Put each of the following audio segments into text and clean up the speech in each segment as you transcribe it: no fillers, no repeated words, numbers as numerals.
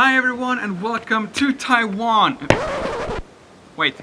Hi everyone and welcome to Taiwan. Wait.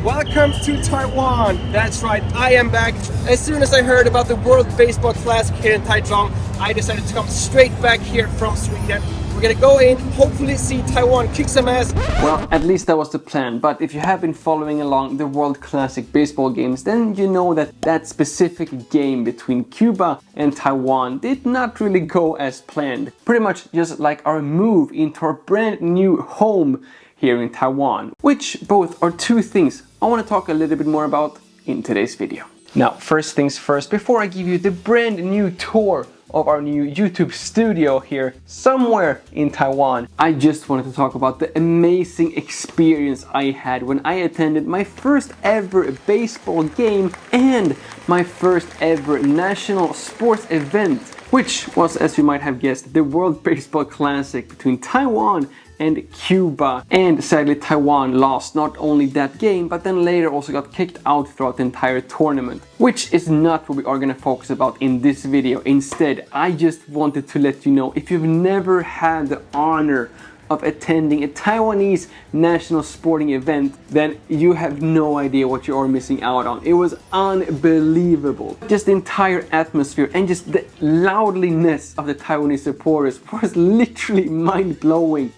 Welcome to Taiwan. That's right, I am back. As soon as I heard about the World Baseball Classic here in Taichung, I decided to come straight back here from Sweden. We're gonna go in, hopefully see Taiwan kick some ass. Well, at least that was the plan, but if you have been following along the World Classic baseball games, then you know that that specific game between Cuba and Taiwan did not really go as planned. Pretty much just like our move into our brand new home here in Taiwan, which both are two things I want to talk a little bit more about in today's video. Now, first things first, before I give you the brand new tour of our new YouTube studio here somewhere in Taiwan, I just wanted to talk about the amazing experience I had when I attended my first ever baseball game and my first ever national sports event, which was, as you might have guessed, the World Baseball Classic between Taiwan and Cuba. And sadly Taiwan lost not only that game, but then later also got kicked out throughout the entire tournament, which is not what we are going to focus about in this video. Instead, I just wanted to let you know, if you've never had the honor of attending a Taiwanese national sporting event, then you have no idea what you are missing out on. It was unbelievable. Just the entire atmosphere and just the loudliness of the Taiwanese supporters was literally mind-blowing.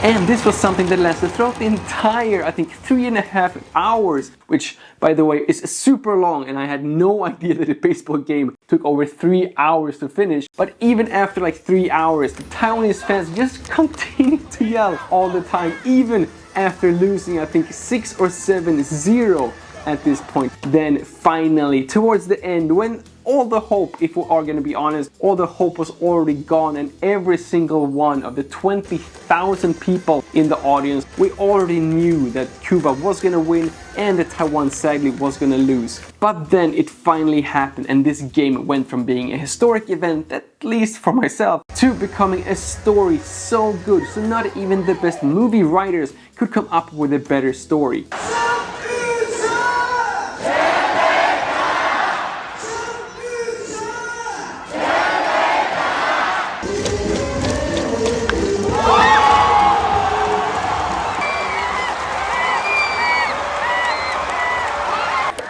And this was something that lasted throughout the entire, I think, 3.5 hours, which, by the way, is super long, and I had no idea that a baseball game took over 3 hours to finish. But even after like 3 hours, the Taiwanese fans just continued to yell all the time, even after losing, I think, 6 or 7-0 at this point. Then finally, towards the end, when all the hope, if we are going to be honest, all the hope was already gone, and every single one of the 20,000 people in the audience, we already knew that Cuba was going to win and that Taiwan sadly was going to lose. But then it finally happened, and this game went from being a historic event, at least for myself, to becoming a story so good, so not even the best movie writers could come up with a better story.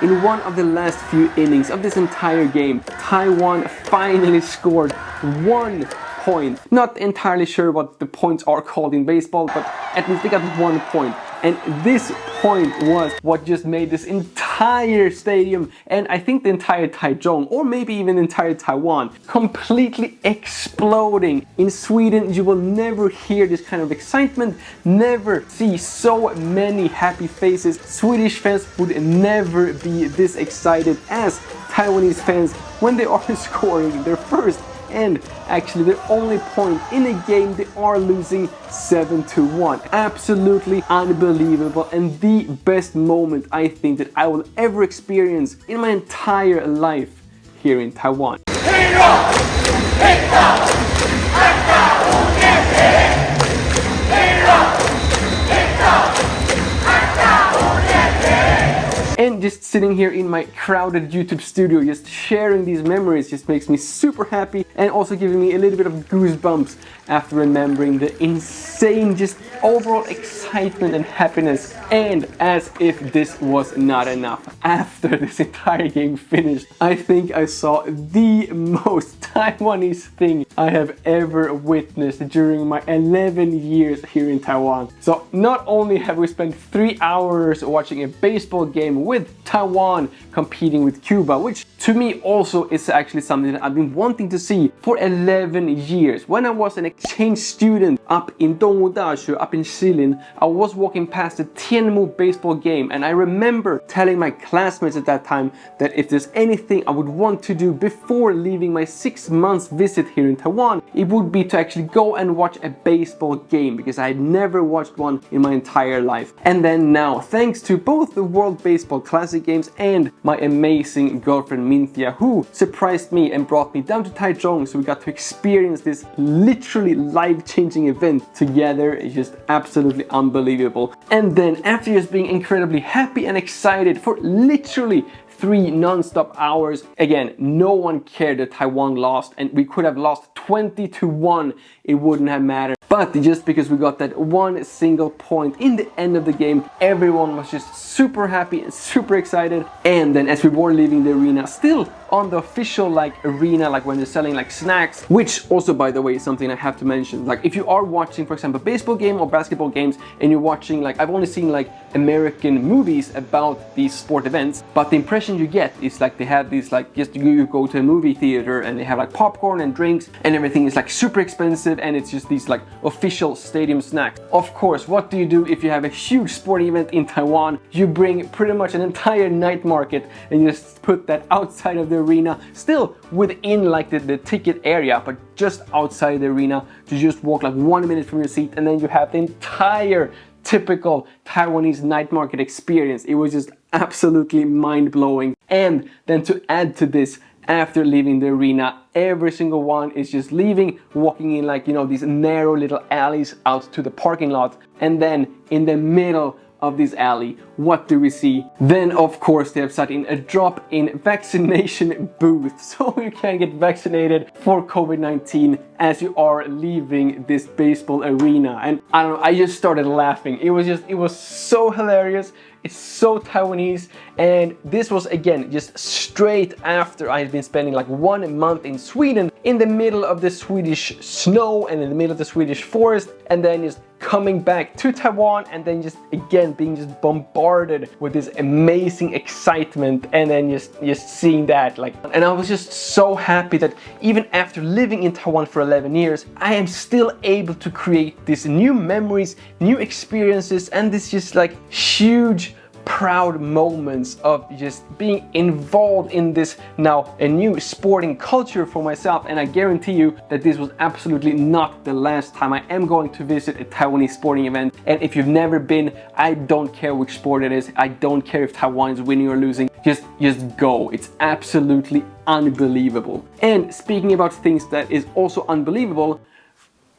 In one of the last few innings of this entire game, Taiwan finally scored 1 point. Not entirely sure what the points are called in baseball, but at least they got 1 point. And this point was what just made this entire stadium, and I think the entire Taichung, or maybe even the entire Taiwan, completely exploding. In Sweden, you will never hear this kind of excitement, never see so many happy faces. Swedish fans would never be this excited as Taiwanese fans when they are scoring their first and actually the only point in a game they are losing 7-1. Absolutely unbelievable, and the best moment I think that I will ever experience in my entire life here in Taiwan. And just sitting here in my crowded YouTube studio, just sharing these memories, just makes me super happy, and also giving me a little bit of goosebumps after remembering the insane, just overall excitement and happiness. And as if this was not enough, after this entire game finished, I think I saw the most Taiwanese thing I have ever witnessed during my 11 years here in Taiwan. So not only have we spent 3 hours watching a baseball game with Taiwan competing with Cuba, which to me also is actually something that I've been wanting to see for 11 years. When I was an exchange student up in Dongwu Daxue, up in Shilin, I was walking past the Tianmu baseball game, and I remember telling my classmates at that time that if there's anything I would want to do before leaving my 6 months visit here in Taiwan, it would be to actually go and watch a baseball game, because I had never watched one in my entire life. And then now, thanks to both the World Baseball Classic Classic games, and my amazing girlfriend Minthia, who surprised me and brought me down to Taichung, so we got to experience this literally life-changing event together. It's just absolutely unbelievable. And then after just being incredibly happy and excited for literally 3 non-stop hours. Again, no one cared that Taiwan lost, and we could have lost 20-1. It wouldn't have mattered. But just because we got that one single point in the end of the game, everyone was just super happy and super excited. And then as we were leaving the arena, still on the official arena, when they're selling snacks, which also, by the way, is something I have to mention. If you are watching, for example, baseball game or basketball games, and you're watching, I've only seen American movies about these sport events, but the impression you get is they have these just you go to a movie theater and they have popcorn and drinks and everything is super expensive, and it's just these official stadium snacks. Of course, what do you do if you have a huge sporting event in Taiwan? You bring pretty much an entire night market and you just put that outside of the arena, still within the ticket area, but just outside the arena, to just walk 1 minute from your seat, and then you have the entire typical Taiwanese night market experience. It was just absolutely mind-blowing. And then to add to this, after leaving the arena, every single one is just leaving, walking in these narrow little alleys out to the parking lot, and then in the middle of this alley, what do we see? Then of course they have set in a drop-in vaccination booth, so you can get vaccinated for COVID-19 as you are leaving this baseball arena. And I don't know, I just started laughing. It was so hilarious. It's so Taiwanese, and this was again just straight after I had been spending 1 month in Sweden, in the middle of the Swedish snow and in the middle of the Swedish forest, and then just coming back to Taiwan, and then just again being just bombarded with this amazing excitement, and then just seeing that and I was just so happy that even after living in Taiwan for 11 years, I am still able to create these new memories, new experiences, and this just huge proud moments of just being involved in this now a new sporting culture for myself. And I guarantee you that this was absolutely not the last time I am going to visit a Taiwanese sporting event. And if you've never been, I don't care which sport it is, I don't care if Taiwan is winning or losing, just go. It's absolutely unbelievable. And speaking about things that is also unbelievable,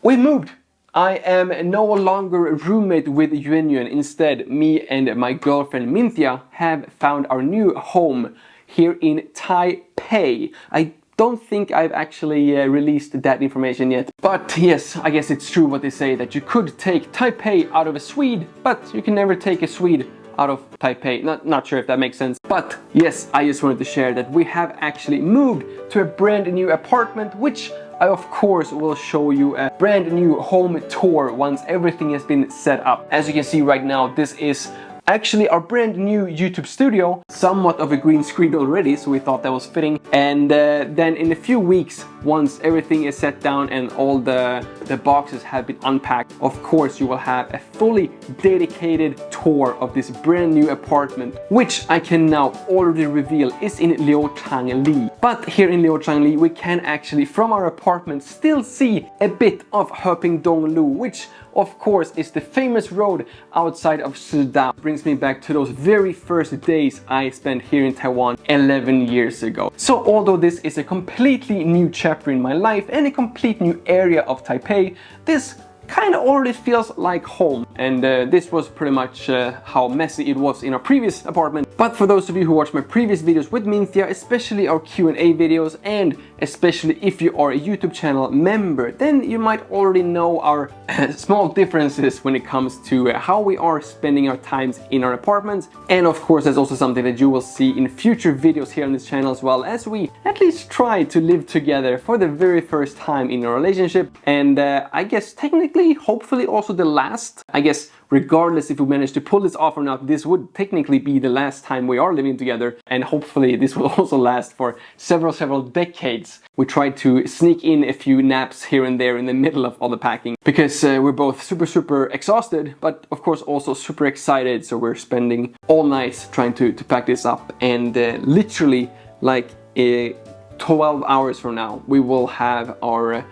we moved. I am no longer a roommate with Yuan. Instead, me and my girlfriend Minthia have found our new home here in Taipei. I don't think I've actually released that information yet. But yes, I guess it's true what they say, that you could take Taipei out of a Swede, but you can never take a Swede out of Taipei. Not sure if that makes sense. But yes, I just wanted to share that we have actually moved to a brand new apartment, which I of course will show you a brand new home tour once everything has been set up. As you can see right now, this is actually our brand new YouTube studio, somewhat of a green screen already, so we thought that was fitting. And then in a few weeks, once everything is set down and all the boxes have been unpacked, of course you will have a fully dedicated tour of this brand new apartment, which I can now already reveal is in Liuchangli. But here in Liuchangli, we can actually from our apartment still see a bit of Hepingdonglu, which of course is the famous road outside of Shida. Brings me back to those very first days I spent here in Taiwan 11 years ago. So although this is a completely new chapter in my life and a complete new area of Taipei, this kind of already feels like home. And this was pretty much how messy it was in our previous apartment. But for those of you who watched my previous videos with Minthia, especially our Q&A videos, and especially if you are a YouTube channel member, then you might already know our small differences when it comes to how we are spending our times in our apartments. And of course, that's also something that you will see in future videos here on this channel, as well as we at least try to live together for the very first time in our relationship. And I guess technically, hopefully also the last. I guess regardless if we manage to pull this off or not, this would technically be the last time we are living together, and hopefully this will also last for several decades. We tried to sneak in a few naps here and there in the middle of all the packing, because we're both super exhausted, but of course also super excited, so we're spending all night trying to pack this up. And literally 12 hours from now we will have our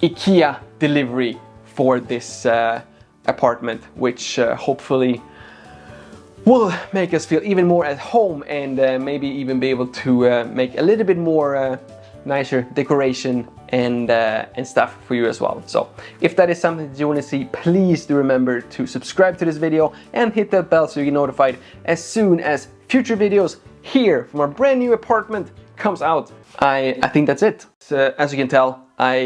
IKEA delivery for this apartment, which hopefully will make us feel even more at home, and maybe even be able to make a little bit more nicer decoration and stuff for you as well. So if that is something that you want to see, please do remember to subscribe to this video and hit that bell so you get notified as soon as future videos here from our brand new apartment comes out. I think that's it. So, as you can tell, I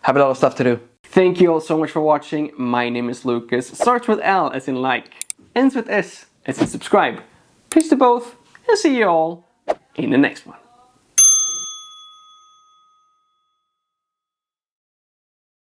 have a lot of stuff to do. Thank you all so much for watching. My name is Lucas. Starts with L as in like, ends with S as in subscribe. Please do both, and see you all in the next one.